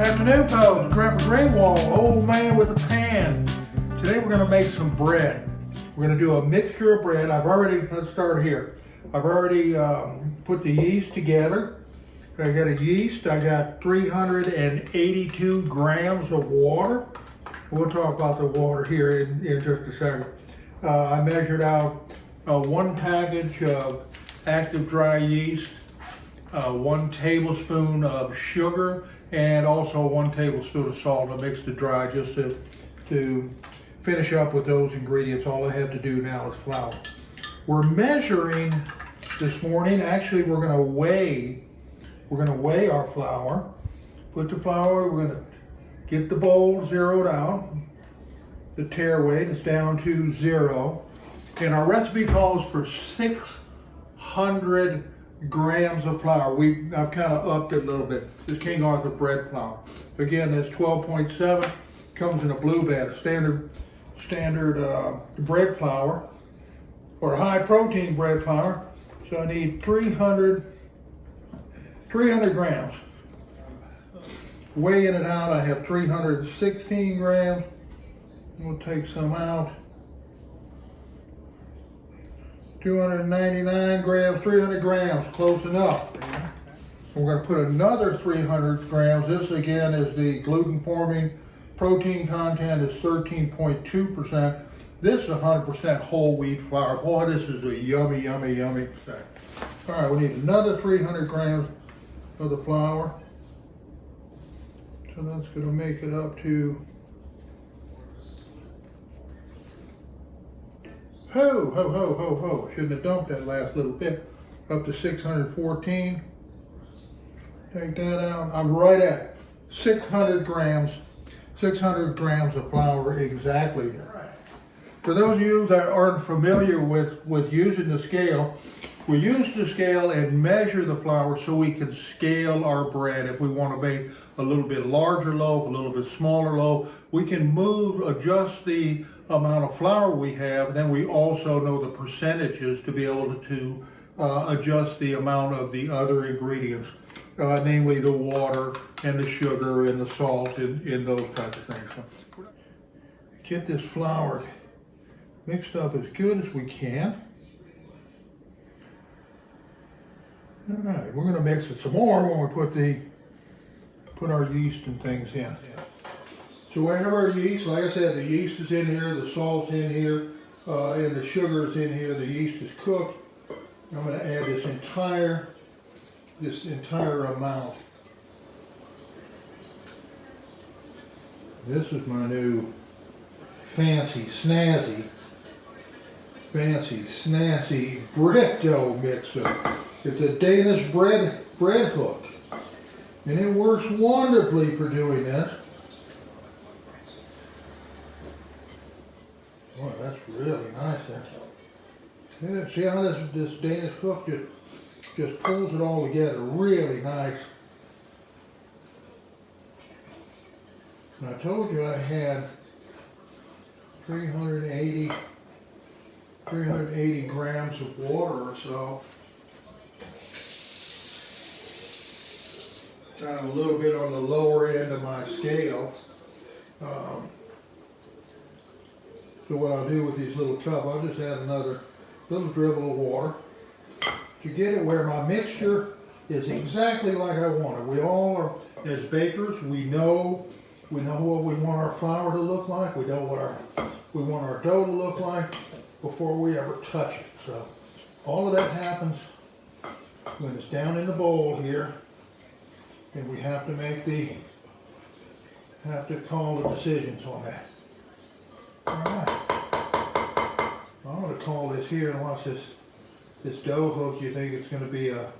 Afternoon, folks. Grandpa Greenwald, old man with a pan. Today we're going to make some bread. We're going to do a mixture of bread. Let's start here. I've already put the yeast together. I got a yeast. I got 382 grams of water. We'll talk about the water here in just a second. I measured out 1 package of active dry yeast, 1 tablespoon of sugar, and also 1 tablespoon of salt. I mixed it dry just to finish up with those ingredients. All I have to do now is flour. We're measuring this morning. Actually, we're going to weigh our flour. Put the flour. We're going to get the bowl zeroed out. The tare weight is down to 0, and our recipe calls for 600 grams of flour. I've kind of upped it a little bit. This King Authur bread flour. Again, that's 12.7. Comes in a blue bag. Standard bread flour, or high protein bread flour. So I need 300 grams. Weighing it out, I have 316 grams. We'll take some out. 299 grams, 300 grams, close enough. We're going to put another 300 grams. This again is the gluten forming. Protein content is 13.2%. This is 100% whole wheat flour. Boy, this is a yummy, yummy, yummy snack. All right, we need another 300 grams of the flour. So that's going to make it up to shouldn't have dumped that last little bit. Up to 614. Take that out. I'm right at 600 grams of flour exactly. For those of you that aren't familiar with using the scale, we use the scale and measure the flour so we can scale our bread. If we want to make a little bit larger loaf, a little bit smaller loaf, we can adjust the amount of flour we have. Then we also know the percentages to be able to adjust the amount of the other ingredients, namely the water and the sugar and the salt and those types of things. So get this flour mixed up as good as we can. All right, we're going to mix it some more when we put our yeast and things in. So we have our yeast. Like I said, the yeast is in here, the salt's in here, and the sugar is in here. The yeast is cooked. I'm going to add this entire amount. This is my new fancy snazzy bread dough mixer. It's a Danish bread hook, and it works wonderfully for doing that. Boy, that's really nice. Yeah, see how this Danish hook just pulls it all together, really nice. And I told you I had 380 grams of water or so. Kind of a little bit on the lower end of my scale. So what I'll do with these little cups, I'll just add another little dribble of water to get it where my mixture is exactly like I want it. We all are, as bakers, we know what we want our flour to look like. We know what we want our dough to look like before we ever touch it. So all of that happens when it's down in the bowl here. And we have to call the decisions on that. All right. I'm going to call this here, and watch this dough hook. You think it's going to be a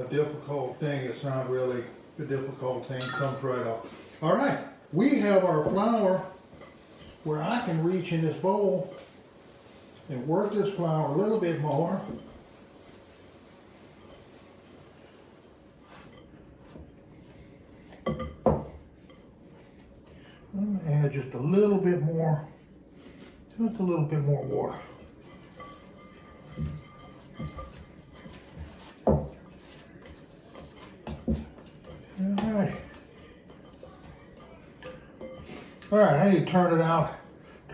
difficult thing. It's not really a difficult thing. It comes right off. All right. We have our flour where I can reach in this bowl and work this flour a little bit more. I'm going to add just a little bit more water. All right. All right, I need to turn it out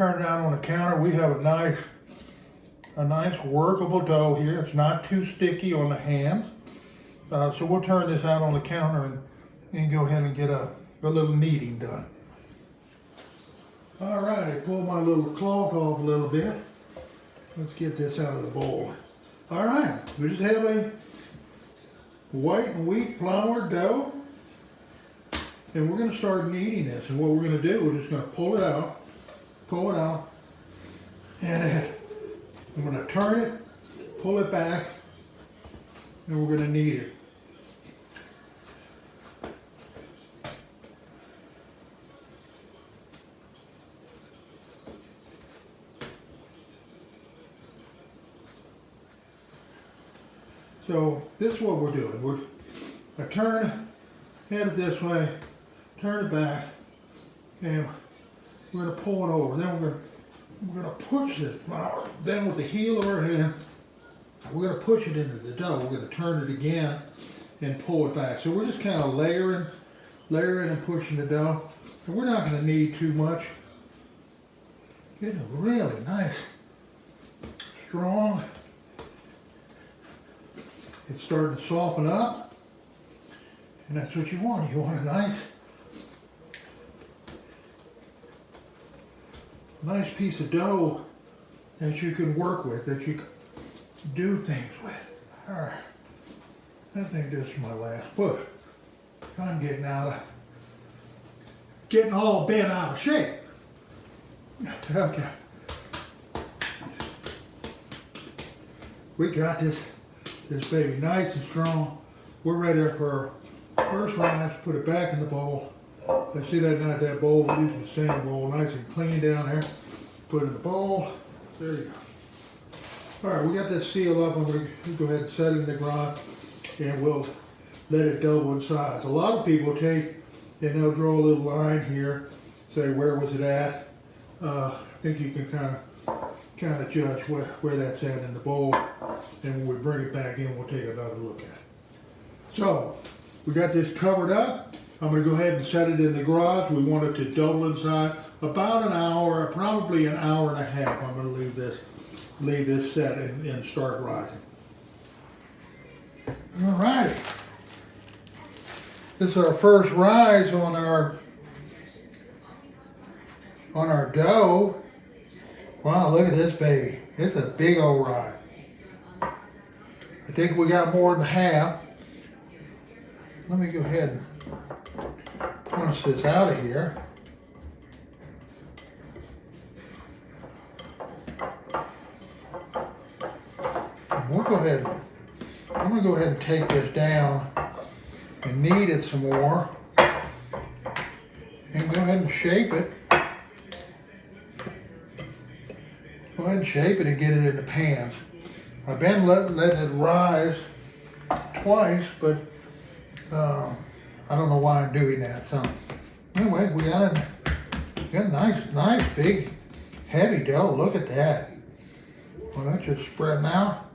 on the counter. We have a nice workable dough here. It's not too sticky on the hands. So we'll turn this out on the counter and go ahead and get a little kneading done. All right, I pulled my little cloth off a little bit. Let's get this out of the bowl. All right, we just have a white and wheat flour dough. And we're going to start kneading this. And what we're going to do, we're just going to pull it out, and I'm going to turn it, pull it back, and we're going to knead it. So this is what we're doing. I turn, head it this way, turn it back, and we're going to pull it over. Then we're going to push this flour. Then with the heel of our hand, we're going to push it into the dough. We're going to turn it again and pull it back. So we're just kind of layering and pushing the dough. And we're not going to knead too much. Getting a really nice, strong. It's starting to soften up. And that's what you want. You want a nice piece of dough that you can work with, that you can do things with. All right, I think this is my last push. I'm getting all bent out of shape. Okay. We got this baby nice and strong. We're ready for our first rise. Put it back in the bowl. I see that not that bowl, we're using the same bowl, nice and clean down there. Put it in the bowl. There you go. All right, we got this seal up. I'm going to go ahead and set it in the garage, and we'll let it double in size. A lot of people take and they'll draw a little line here, say where was it at. I think you can kind of judge where that's at in the bowl, and when we bring it back in, we'll take another look at it. So we got this covered up. I'm going to go ahead and set it in the garage. We want it to double in size. About an hour, probably an hour and a half. I'm going to leave this set and start rising. All right. This is our first rise on our dough. Wow, look at this baby. It's a big old rise. I think we got more than half. Let me go ahead and punch this out of here. And we'll go ahead. I'm going to go ahead and take this down and knead it some more. And go ahead and shape it. Go ahead and shape it and get it in the pans. I've been letting it rise twice, but I don't know why I'm doing that. So anyway, we got a nice, big, heavy dough. Look at that. Well, that's just spreading out.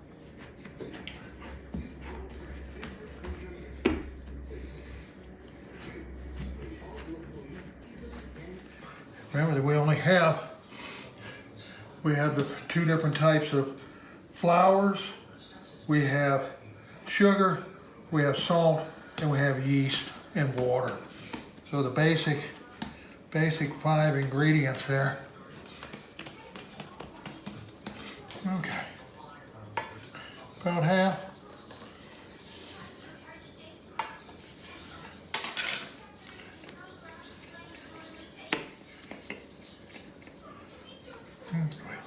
Remember that we have the two different types of flours. We have sugar, we have salt, and we have yeast and water. So the basic 5 ingredients there. Okay, about half.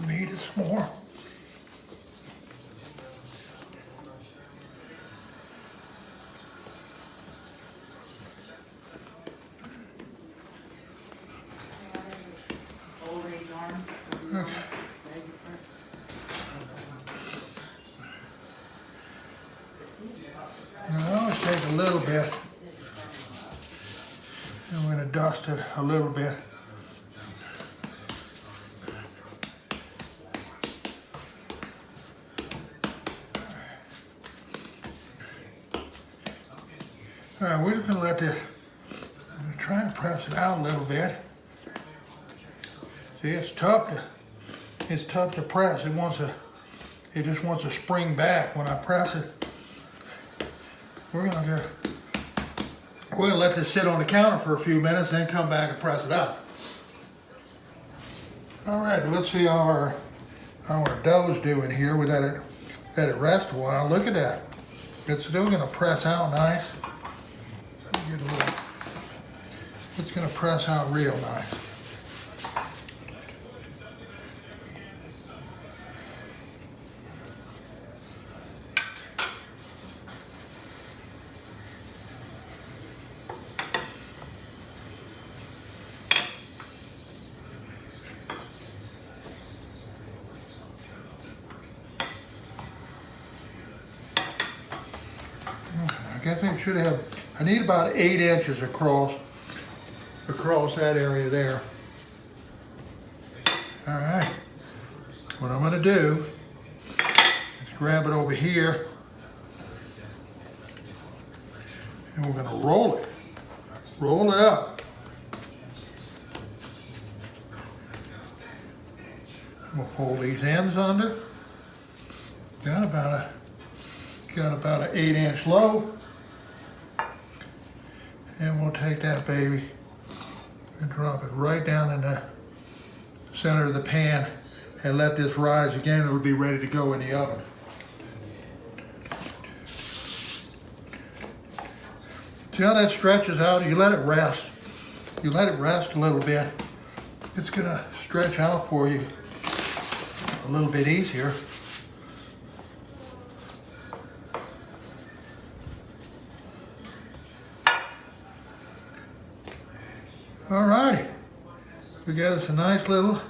We need it some more. Okay. Now I always take a little bit, and we're going to dust it a little bit. All right, we're just going to let this, try to press it out a little bit. See, it's tough to press. It just wants to spring back when I press it. We're gonna let this sit on the counter for a few minutes, then come back and press it out. All right, let's see how our dough's doing here. We let it rest a while. Look at that. It's still gonna press out nice. It's gonna press out real nice. I need about 8 inches across that area there. All right, what I'm gonna do is grab it over here and we're gonna roll it up. We'll fold these ends under. Got about an 8-inch loaf. And we'll take that baby and drop it right down in the center of the pan and let this rise again. It'll be ready to go in the oven. See how that stretches out? You let it rest. You let it rest a little bit. It's gonna stretch out for you a little bit easier. All righty, we got us a nice little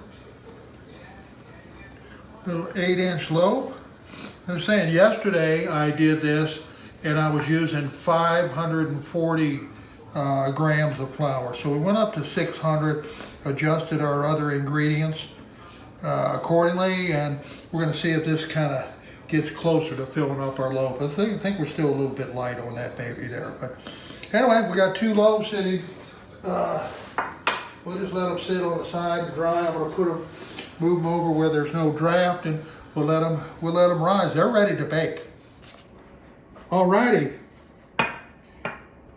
8-inch loaf. I was saying yesterday I did this and I was using 540 grams of flour. So we went up to 600, adjusted our other ingredients accordingly, and we're gonna see if this kind of gets closer to filling up our loaf. I think we're still a little bit light on that baby there. But anyway, we got 2 loaves sitting. We'll just let them sit on the side and dry. I'm going to move them over where there's no draft, and we'll let them rise. They're ready to bake. Alrighty,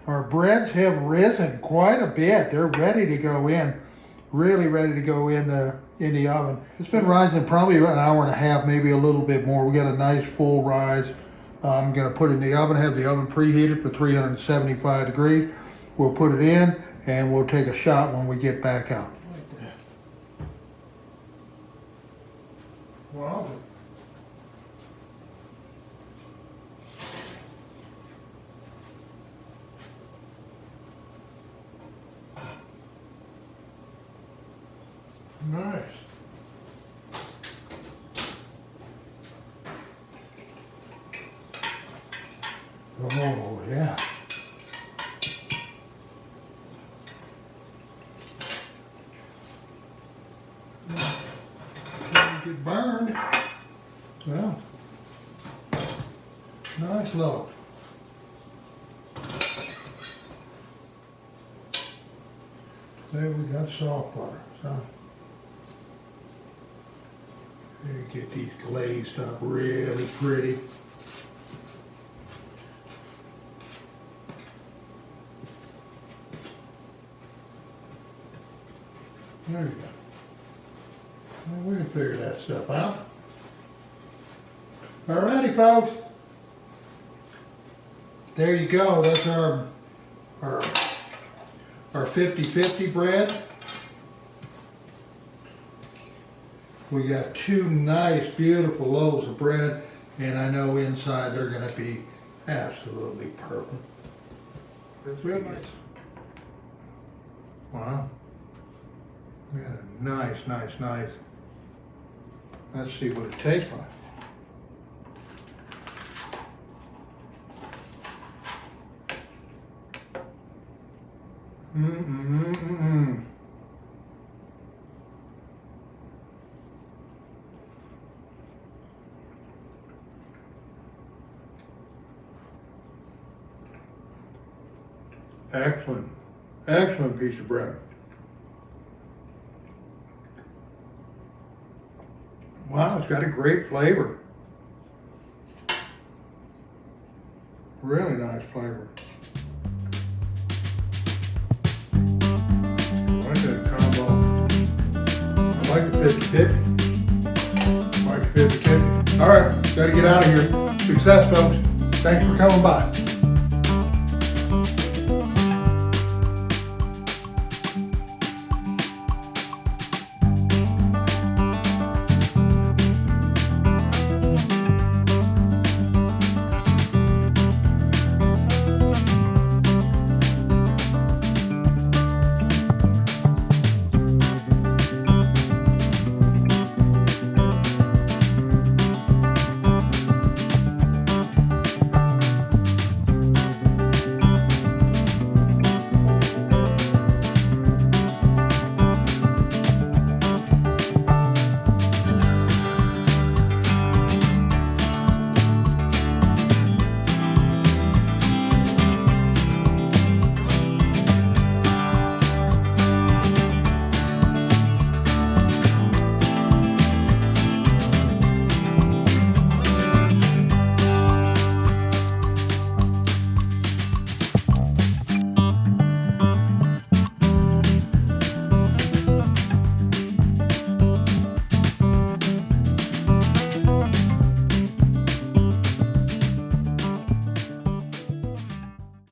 our breads have risen quite a bit. They're ready to go in, really ready to go in the oven. It's been rising probably about an hour and a half, maybe a little bit more. We got a nice full rise. I'm going to put it in the oven. Have the oven preheated for 375 degrees. We'll put it in and we'll take a shot when we get back out. Wow. Nice. Oh, yeah. Get burned. Well, nice loaf. There we got salt butter. So there, get these glazed up really pretty. There you go. Well, we can figure that stuff out. Alrighty, folks. There you go. That's our 50-50 bread. We got 2 nice, beautiful loaves of bread, and I know inside they're going to be absolutely perfect. Real nice. Wow. We got a nice. Let's see what it tastes like. Excellent piece of bread. Wow, it's got a great flavor. Really nice flavor. I like that combo. I like the 50-50. I like the 50-50. All right, gotta get out of here. Success, folks. Thanks for coming by.